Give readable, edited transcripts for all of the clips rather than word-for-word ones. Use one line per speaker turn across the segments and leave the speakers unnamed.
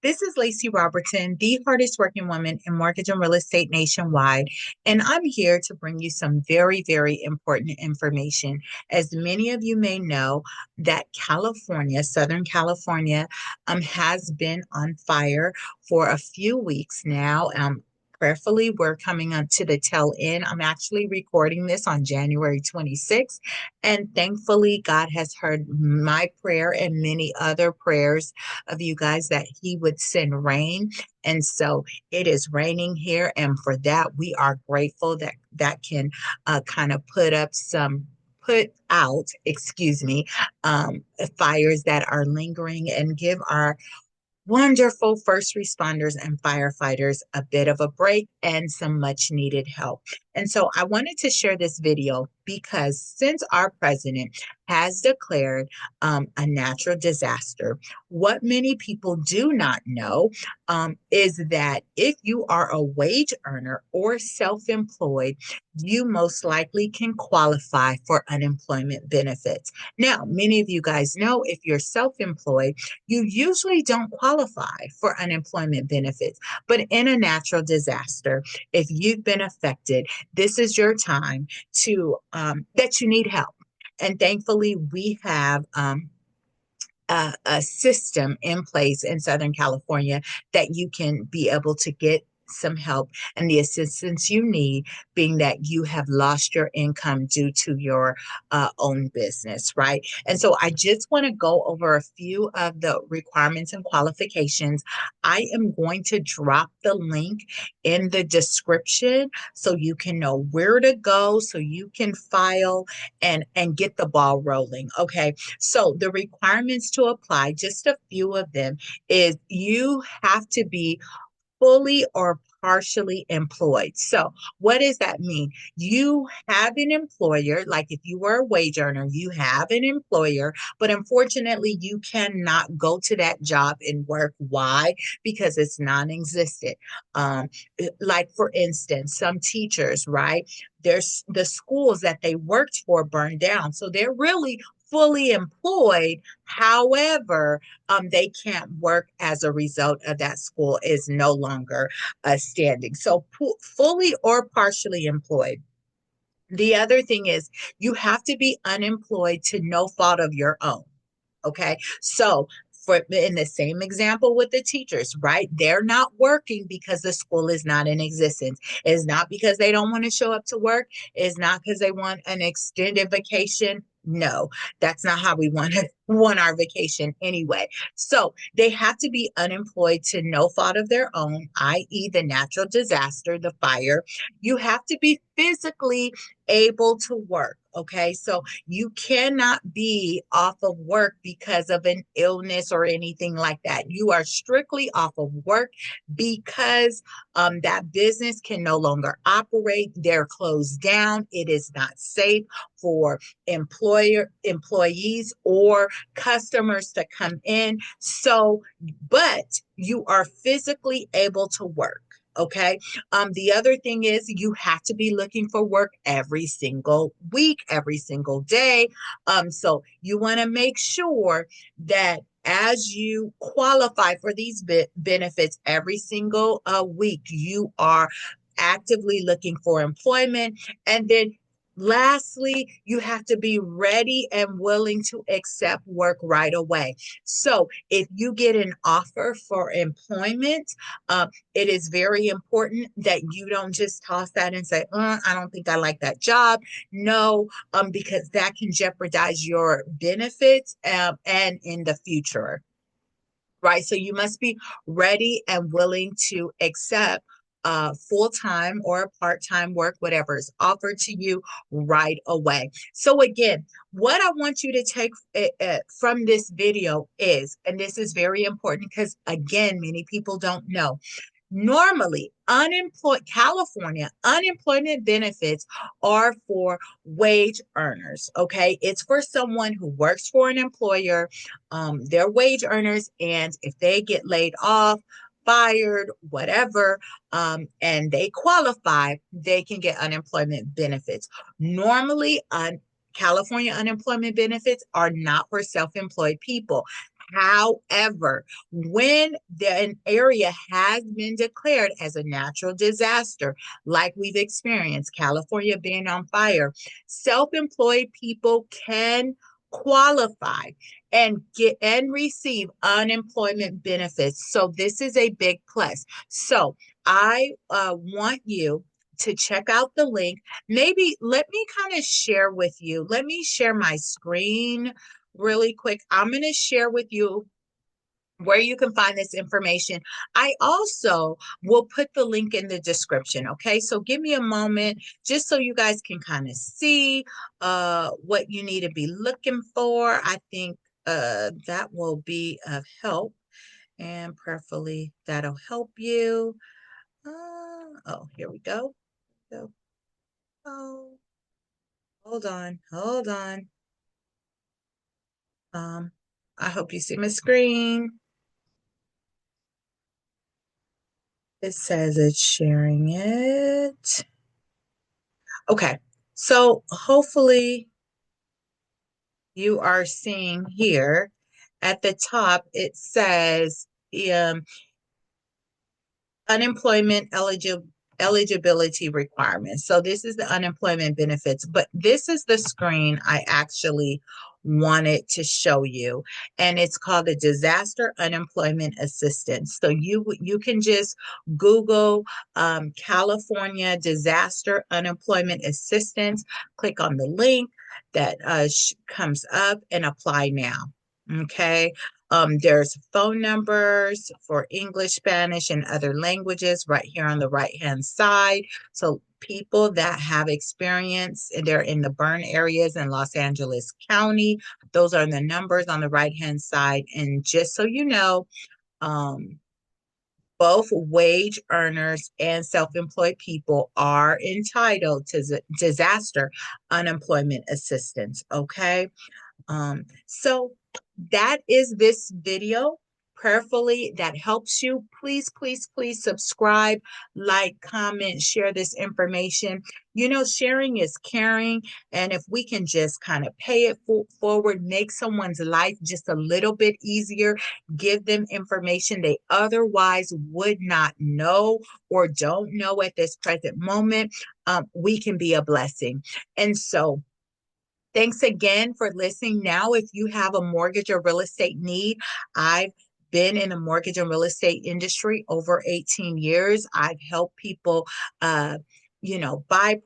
This is Lacy Robertson, the hardest working woman in mortgage and real estate nationwide. And I'm here to bring you some very, very important information. As many of you may know, that California, Southern California, has been on fire for a few weeks now. Prayerfully, we're coming on to the tail end. I'm actually recording this on January 26th. And thankfully, God has heard my prayer and many other prayers of you guys that He would send rain. And so it is raining here. And for that, we are grateful that that can kind of put out, excuse me, fires that are lingering and give our wonderful first responders and firefighters a bit of a break and some much needed help. And so I wanted to share this video because since our president has declared a natural disaster, what many people do not know is that if you are a wage earner or self-employed, you most likely can qualify for unemployment benefits. Now, many of you guys know if you're self-employed, you usually don't qualify for unemployment benefits. But in a natural disaster, if you've been affected, this is your time to that you need help. And thankfully, we have a system in place in Southern California that you can be able to get some help and the assistance you need, being that you have lost your income due to your own business, right? And so I just want to go over a few of the requirements and qualifications. I am going to drop the link in the description so you can know where to go, so you can file and get the ball rolling. Okay. So the requirements to apply, just a few of them, is you have to be fully or partially employed. So, what does that mean? You have an employer, like if you were a wage earner, you have an employer, but unfortunately, you cannot go to that job and work. Why? Because it's non existent. Um, like, for instance, some teachers, right? There's the schools that they worked for burned down. So they're really fully employed. However, they can't work as a result of that school is no longer standing. So fully or partially employed. The other thing is you have to be unemployed to no fault of your own. Okay. So for in the same example with the teachers, right? They're not working because the school is not in existence. It's not because they don't want to show up to work. It's not because they want an extended vacation. No, that's not how we want our vacation anyway. So they have to be unemployed to no fault of their own, i.e., the natural disaster, the fire. You have to be physically able to work. Okay, so you cannot be off of work because of an illness or anything like that. You are strictly off of work because that business can no longer operate. They're closed down. It is not safe for employees or customers to come in. So, but you are physically able to work. Okay. The other thing is you have to be looking for work every single week, every single day. So you want to make sure that as you qualify for these benefits every single week, you are actively looking for employment. And then lastly, you have to be ready and willing to accept work right away. So if you get an offer for employment, it is very important that you don't just toss that and say, I don't think I like that job. No, because that can jeopardize your benefits and in the future, right? So you must be ready and willing to accept full-time or part-time work, whatever is offered to you right away. So again, what I want you to take from this video is, and this is very important because again, many people don't know, normally California unemployment benefits are for wage earners. Okay, it's for someone who works for an employer. They're wage earners, and if they get laid off, fired, whatever, and they qualify, they can get unemployment benefits. Normally, California unemployment benefits are not for self-employed people. However, when an area has been declared as a natural disaster, like we've experienced, California being on fire, self-employed people can qualify and get and receive unemployment benefits. So this is a big plus. So I want you to check out the link. Maybe let me kind of share with you. Let me share my screen really quick. I'm going to share with you where you can find this information. I also will put the link in the description. Okay, so give me a moment just so you guys can kind of see what you need to be looking for. I think that will be of help, and prayerfully that'll help you. Oh, here we go. Oh, hold on. Um, I hope you see my screen. It says it's sharing it. Okay, so hopefully you are seeing here at the top, it says unemployment eligibility requirements. So this is the unemployment benefits, but this is the screen I actually wanted to show you, and it's called the disaster unemployment assistance. So you can just Google California disaster unemployment assistance, click on the link that comes up, and apply now. Okay, there's phone numbers for English, Spanish, and other languages right here on the right-hand side. So people that have experience, they're in the burn areas in Los Angeles County. Those are the numbers on the right-hand side. And just so you know, both wage earners and self-employed people are entitled to disaster unemployment assistance. Okay. So that is this video. Prayerfully, that helps you. Please, please, please subscribe, like, comment, share this information. You know, sharing is caring. And if we can just kind of pay it forward, make someone's life just a little bit easier, give them information they otherwise would not know or don't know at this present moment, we can be a blessing. And so, thanks again for listening. Now, if you have a mortgage or real estate need, I've been in the mortgage and real estate industry over 18 years. I've helped people, buy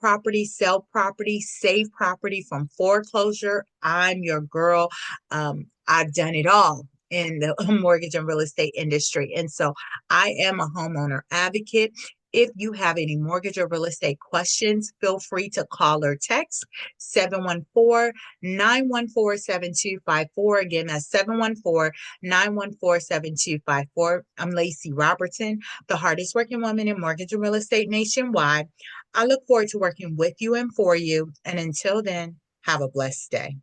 property, sell property, save property from foreclosure. I'm your girl. I've done it all in the mortgage and real estate industry. And so I am a homeowner advocate. If you have any mortgage or real estate questions, feel free to call or text 714-914-7254. Again, that's 714-914-7254. I'm Lacy Robertson, the hardest working woman in mortgage and real estate nationwide. I look forward to working with you and for you. And until then, have a blessed day.